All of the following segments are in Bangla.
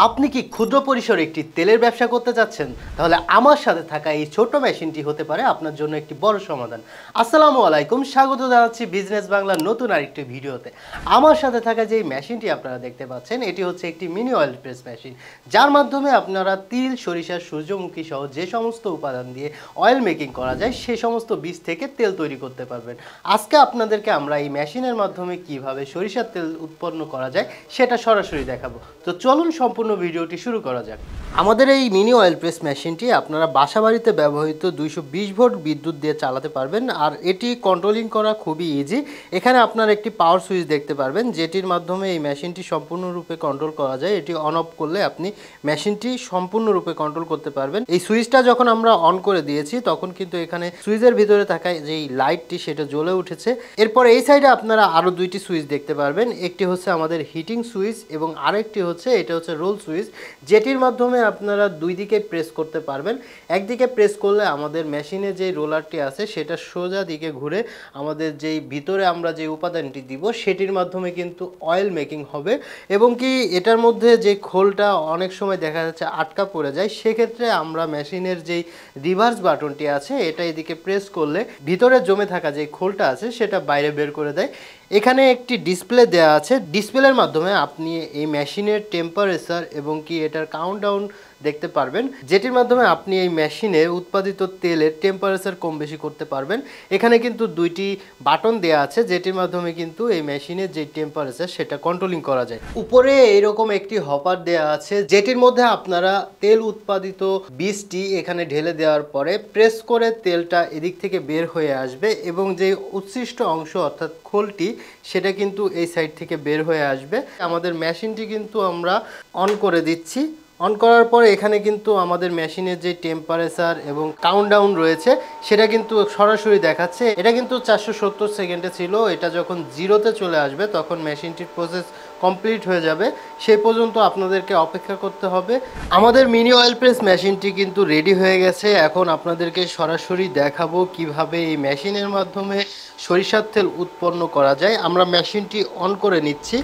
আপনি কি ক্ষুদ্র পরিসরে একটি তেলের ব্যবসা করতে চাচ্ছেন? তাহলে আমার সাথে থাকা এই ছোট্ট মেশিনটি হতে পারে আপনার জন্য একটি বড় সমাধান। আসসালামু আলাইকুম, স্বাগত জানাচ্ছি বিজনেস বাংলার নতুন আরেকটি ভিডিওতে। আমার সাথে থাকা যে মেশিনটি আপনারা দেখতে পাচ্ছেন, এটি হচ্ছে একটি মিনি অয়েল প্রেস মেশিন, যার মাধ্যমে আপনারা তিল, সরিষা, সূর্যমুখী সহ যে সমস্ত উপাদান দিয়ে অয়েল মেকিং করা যায় সে সমস্ত বীজ থেকে তেল তৈরি করতে পারবেন। আজকে আপনাদেরকে আমরা এই মেশিনের মাধ্যমে কিভাবে সরিষার তেল উৎপন্ন করা যায় সেটা সরাসরি দেখাবো। তো চলুন সম্পূর্ণ ভিডিওটি শুরু করা যাক। আমাদের এই মিনি অয়েল প্রেস মেশিনটি আপনারা বাসাবাড়িতে ব্যবহৃত 220 ভোল্ট বিদ্যুৎ দিয়ে চালাতে পারবেন, আর এটি কন্ট্রোলিং করা খুবই ইজি। এখানে আপনারা একটি পাওয়ার সুইচ দেখতে পারবেন, যেটির মাধ্যমে এই মেশিনটি সম্পূর্ণরূপে কন্ট্রোল করা যায়। এটি অন অফ করলে আপনি মেশিনটি সম্পূর্ণরূপে কন্ট্রোল করতে পারবেন। এই সুইচটা যখন আমরা অন করে দিয়েছি তখন কিন্তু এখানে সুইচের ভিতরে থাকা যেই লাইটটি সেটা জ্বলে উঠেছে। এরপর এই সাইডে আপনারা আরও দুইটি সুইচ দেখতে পারবেন। একটি হচ্ছে আমাদের হিটিং সুইচ এবং আরেকটি হচ্ছে এটা হচ্ছে রোল সুইচ, যেটির মাধ্যমে আপনারা দুই দিকে প্রেস করতে পারবেন। একদিকে প্রেস করলে আমাদের মেশিনে যে রোলারটি আছে সেটা সোজা দিকে ঘুরে আমাদের যেই ভিতরে আমরা যে উপাদানটি দিব সেটির মাধ্যমে কিন্তু অয়েল মেকিং হবে। এবং কি এটার মধ্যে যে খোলটা অনেক সময় দেখা যাচ্ছে আটকা পড়ে যায়, সেক্ষেত্রে আমরা মেশিনের যেই রিভার্স বাটনটি আছে এটা এদিকে প্রেস করলে ভিতরে জমে থাকা যে খোলটা আছে সেটা বাইরে বের করে দেয়। এখানে একটি ডিসপ্লে দেওয়া আছে, ডিসপ্লের মাধ্যমে আপনি এই মেশিনের টেম্পারেচার এবং কি এটার কাউন্টডাউন দেখতে পারবেন, যেটির মাধ্যমে আপনি এই মেশিনে উৎপাদিত তেলের টেম্পারেচার কম বেশি করতে পারবেন। এখানে কিন্তু দুইটি বাটন দেওয়া আছে, যেটির মাধ্যমে কিন্তু এই মেশিনের যে টেম্পারেচার সেটা কন্ট্রোলিং করা যায়। উপরে এইরকম একটি হপার দেওয়া আছে, যেটির মধ্যে আপনারা তেল উৎপাদিত বীজটি এখানে ঢেলে দেওয়ার পরে প্রেস করে তেলটা এদিক থেকে বের হয়ে আসবে এবং যে উচ্ছিষ্ট অংশ অর্থাৎ খোলটি সেটা কিন্তু এই সাইড থেকে বের হয়ে আসবে। আমাদের মেশিনটি কিন্তু আমরা অন করে দিচ্ছি। অন করার পরে এখানে কিন্তু আমাদের মেশিনের যে টেম্পারেচার এবং কাউন্টডাউন রয়েছে সেটা কিন্তু সরাসরি দেখাচ্ছে। এটা কিন্তু 470 সেকেন্ডে ছিল, এটা যখন জিরোতে চলে আসবে তখন মেশিনটির প্রসেস কমপ্লিট হয়ে যাবে। সেই পর্যন্ত আপনাদেরকে অপেক্ষা করতে হবে। আমাদের মিনি অয়েল প্রেস মেশিনটি কিন্তু রেডি হয়ে গেছে। এখন আপনাদেরকে সরাসরি দেখাবো কিভাবে এই মেশিনের মাধ্যমে সরিষার তেল উৎপন্ন করা যায়। আমরা মেশিনটি অন করে নিচ্ছি।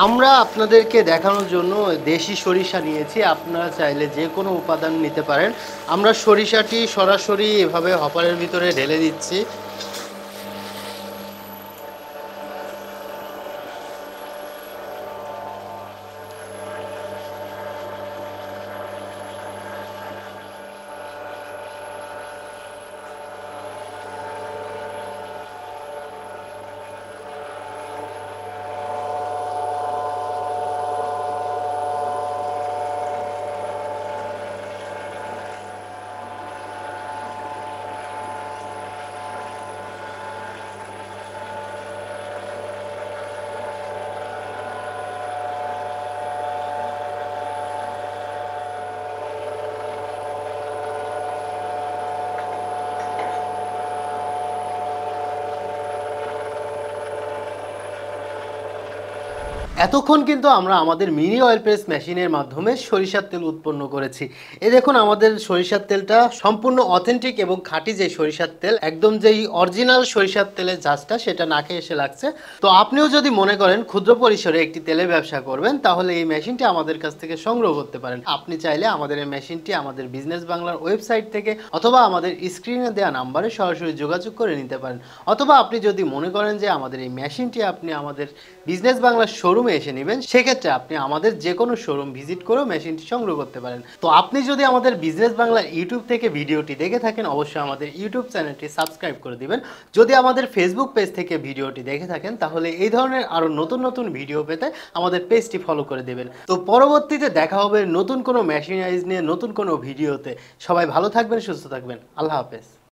আমরা আপনাদেরকে দেখানোর জন্য দেশি সরিষা নিয়েছি, আপনারা চাইলে যে কোনো উপাদান নিতে পারেন। আমরা সরিষাটি সরাসরি এভাবে হপারের ভিতরে ঢেলে দিচ্ছি। এতক্ষণ কিন্তু আমরা আমাদের মিনি অয়েল প্রেস মেশিনের মাধ্যমে সরিষার তেল উৎপন্ন করেছি। এই দেখুন আমাদের সরিষার তেলটা সম্পূর্ণ অথেন্টিক এবং খাঁটি যে সরিষার তেল, একদম যেই অরিজিনাল সরিষার তেলের ঝাঁজটা সেটা নাকে এসে লাগছে। তো আপনিও যদি মনে করেন ক্ষুদ্র পরিসরে একটি তেলের ব্যবসা করবেন তাহলে এই মেশিনটি আমাদের কাছ থেকে সংগ্রহ করতে পারেন। আপনি চাইলে আমাদের এই মেশিনটি আমাদের বিজনেস বাংলার ওয়েবসাইট থেকে অথবা আমাদের স্ক্রিনে দেওয়া নাম্বারে সরাসরি যোগাযোগ করে নিতে পারেন। অথবা আপনি যদি মনে করেন যে আমাদের এই মেশিনটি আপনি আমাদের বিজনেস বাংলার শোরুমে এসে নেবেন, সেক্ষেত্রে আপনি আমাদের যে কোনো শোরুম ভিজিট করেও মেশিনটি সংগ্রহ করতে পারেন। তো আপনি যদি আমাদের বিজনেস বাংলার ইউটিউব থেকে ভিডিওটি দেখে থাকেন অবশ্যই আমাদের ইউটিউব চ্যানেলটি সাবস্ক্রাইব করে দিবেন। যদি আমাদের ফেসবুক পেজ থেকে ভিডিওটি দেখে থাকেন তাহলে এই ধরনের আরও নতুন নতুন ভিডিও পেতে আমাদের পেজটি ফলো করে দেবেন। তো পরবর্তীতে দেখা হবে নতুন কোনো মেশিনারিজ নিয়ে নতুন কোনো ভিডিওতে। সবাই ভালো থাকবেন, সুস্থ থাকবেন। আল্লাহ হাফেজ।